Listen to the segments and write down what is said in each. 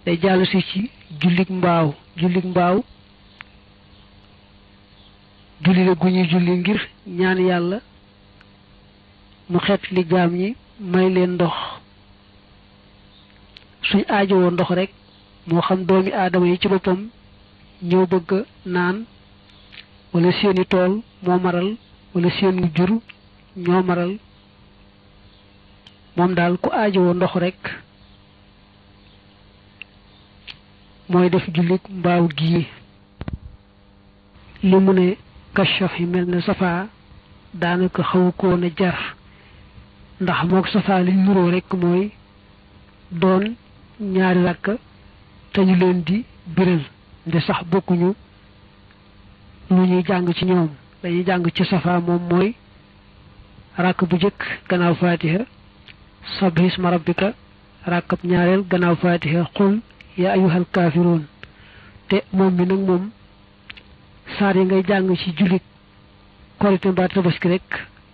day jàll si ci jullik mbaaw julli la gu ñuy julli ngir ñaan yàlla mu xeet li jaam ñi may leen ndox suñ aajowoo ndox rek moo xam doomi aadama yi ci boppam ñëw bëgg naan wala seeni tool moo maral wala seeni jur ñoo maral moom daal ku aajowoo ndox rek mooy def jullit mbaaw gii li mu ne kashaf yi mel ne safa daanaka xaw ko na jar ndax mook safa li nuroo rek mooy doon ñaari rakk te ñu leen di biral nde sax bokkuñu lu ñuy jàng ci ñoom dañuy jàng ci safa moom mooy rakk bu jëkk gannaaw fatiha sabbi isma rabbika rakkab ñaareel gannaaw fatiha qul ya ayyuhal kaafiruun te moom mi nag moom saar yi ngay jàng ci jullit korite mbaa tabaski rek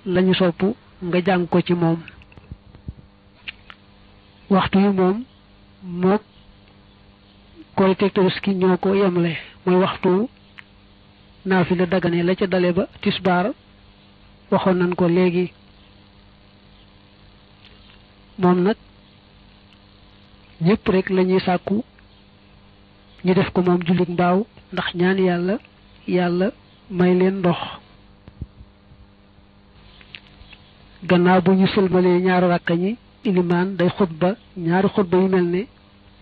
lañu sopp nga jàng ko ci moom waxtu yi moom mook korite tabaski ñoo ko yemle mooy waxtu naafila dagane la ca dale ba tisbaar waxoon nañ ko léegi moom nag ñépp rek lañuy sàkku ñu def ko moom jullit mbaaw ndax ñaan yàlla may leen ndox gannaaw bu ñu sëlmalee ñaari rakka ñi ilimaan day xutba ñaari xutba yu mel ne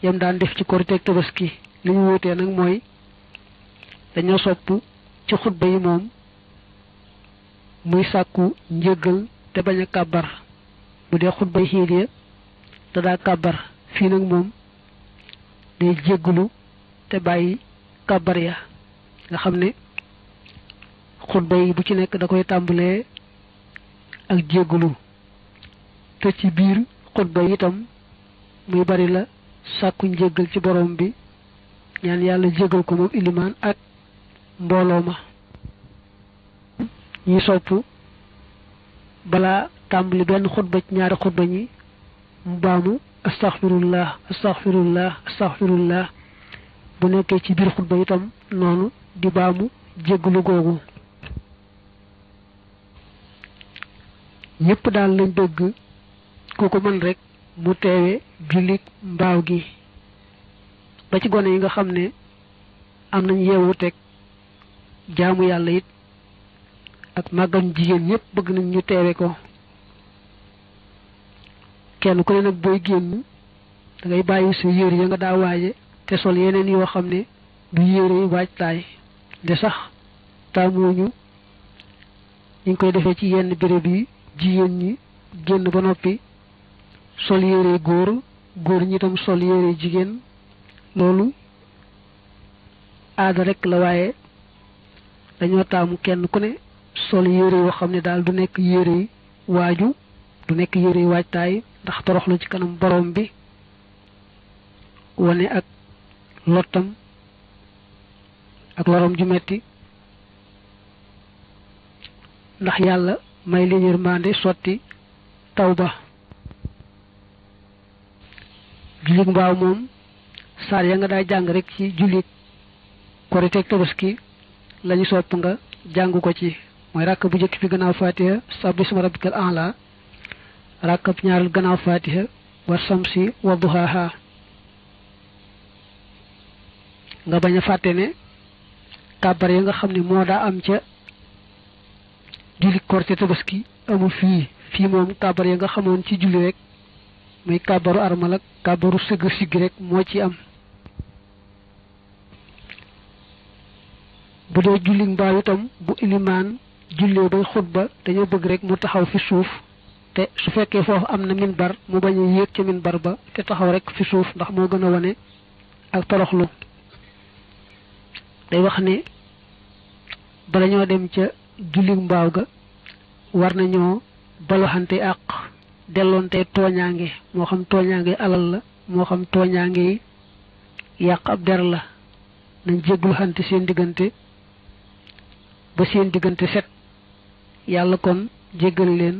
yam daan def ci korite ak tabaski li ñu wutee nag mooy dañoo sopp ci xutba yi moom muy sàkku njëggal te bañ a kàbbar bu dee xutba yi xiit ya te daa kàbbar fii nag moom day jéggalu te bàyyi kàbbar ya nga xam ne xutba yi bu ci nekk da koy tàmbalee ak jéggalu te ci biir xutba yi itam muy bari la sàkku njéggal ci borom bi ñaan yàlla jéggal ko moom ilimaan ak mbooloo ma ñi sopp balaa tàmbali benn xutba ci ñaari xutba ñi mu baamu astaghfirullah astaghfirullah astaghfirullah bu nekkee ci biir xutba itam noonu di baamu jéggalu googu ñépp daal lañ bëgg ku ko mën rek mu teewe jullit mbaaw gi ba ci gone yi nga xam ne am nañ yeewu teg jaamu yàlla it ak màggam jigéen ñépp bëgg nañ ñu teewe ko kenn ku ne nag booy génn da ngay bàyyi sa yére ya nga daa waaje te sol yeneen yoo xam ne du yére waajtaay de sax taamuñu ñu ngi koy defee ci yenn béréb yi jigéen ñi génn ba noppi sol yére góor ñi itam sol yére jigéen loolu aada rek la waaye dañoo taamu kenn ku ne sol yére yoo xam ne daal du nekk yére waaju du nekk yére waajtaay ndax toroxlu ci kanam borom bi wane ak lottam ak lorom ju metti ndax yàlla may leen yërmande sotti tawba jullit mbaaw moom saar ya nga daa jàng rek ci jullit korite ak tabaski lañu sopp nga jàng ko ci mooy ràkk bu njëkk bi gannaaw fatiha sabbi isma rabbikal a'la ràkk bu ñaareel gannaaw fatiha wa samsi wa duhaha nga bañ a fàtte ne kàbbar ya nga xam ne moo daa am ca julli korite tabaski amul fii moom kàbbar ya nga xamoon ci julli rek muy kàbbaru armal ak kàbbaru sëgg siggi rek moo ci am bu dee julli mbaaw itam bu ilimaan jullee bay xutba dañoo bëgg rek mu taxaw fi suuf te su fekkee foofu am na minbar mu bañ a yéeg ca minbar ba te taxaw rek fi suuf ndax moo gën a wane ak toroxlu day wax ne bala ñoo dem ca julli mbaaw ga war nañoo baloxante àq delloonte tooñaange moo xam tooñaange alal la moo xam tooñaange yàq ab der la nañ jégglu xante seen diggante ba seen diggante set yàlla kon jéggal leen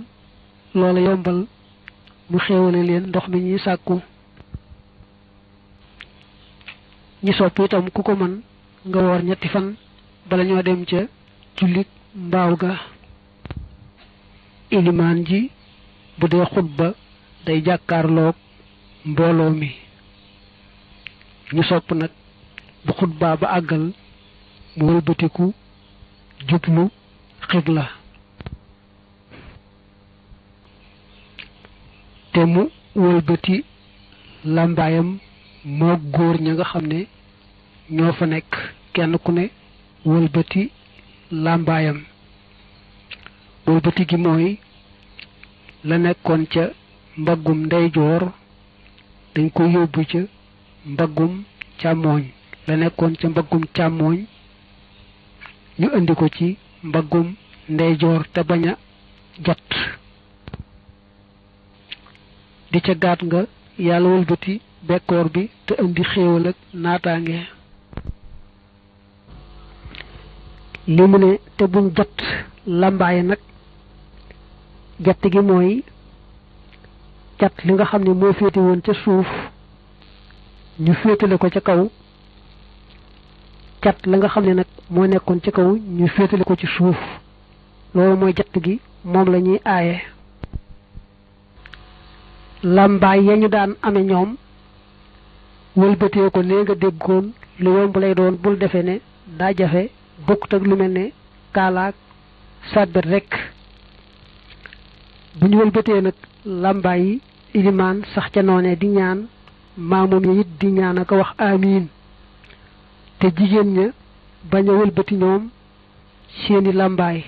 loola yombal mu xéewale leen ndox mi ñuy sàkku ñi sopp itam ku ko mën nga woor ñetti fan bala ñoo dem ca jullit mbaaw ga. ilimaan ji bu dee xutba day jàkkaarloog mbooloo mi ñu sopp nag bu xutbaa ba àggal mu wëlbatiku jublu xibla te mu wëlbati làmbaayam moo góor ña nga xam ne ñoo fa nekk kenn ku ne wëlbati làmbaayam wëlbati gi mooy la nekkoon ca mbaggum ndeyjoor dañ ko yóbbu ca mbaggum càmmooñ la nekkoon ca mbaggum càmmooñ ñu indi ko ci mbaggum ndeyjoor te bañ a jot di ca gaat nga yàlla wëlbati bekkoor bi te indi xéewal ak naataange. li mu ne te buñ jot làmbaay nag jat gi mooy cat li nga xam ne moo féete woon ca suuf ñu féetale ko ca kaw cat la nga xam ne nag moo nekkoon ca kaw ñu féetale ko ci suuf loolu mooy jat gi moom la ñuy aaye. làmbaay ya ñu daan ame ñoom wëlbatee ko nee nga déggoon lu yomb lay doon bul defee ne daa jafe bokkut ak lu mel ne kaalaak sàbbet rekk bu ñu wëlbatee nag làmbaay yi ilimaan sax ca noone di ñaan maamoom yi it di ñaan ak wax amiin te jigéen ña bañ a wëlbati ñoom seeni làmbaay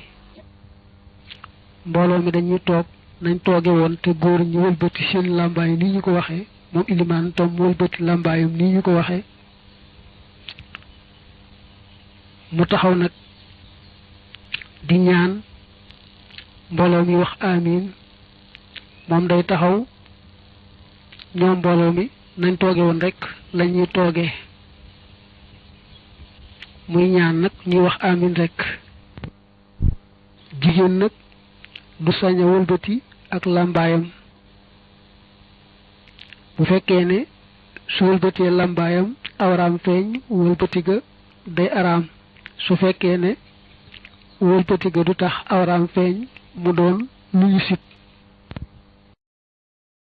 mbooloo mi dañuy toog nañ tooge woon te góor ñi wëlbati seeni làmbaay nii ñu ko waxee moom ilimaan tom wëlbati làmbaayam nii ñu ko waxee mu taxaw nag di ñaan mbooloo mi wax amiin moom day taxaw ñoom mbooloo mi nañ tooge woon rek lañuy tooge muy ñaan nag ñuy wax amiin rek jigéen nag du sañ a wëlbati ak làmbaayam bu fekkee ne su wëlbatee làmbaayam awraam feeñ wëlbati ga day araam su fekkee ne wëlbati ga du tax awraam feeñ mu doon lu ñu sib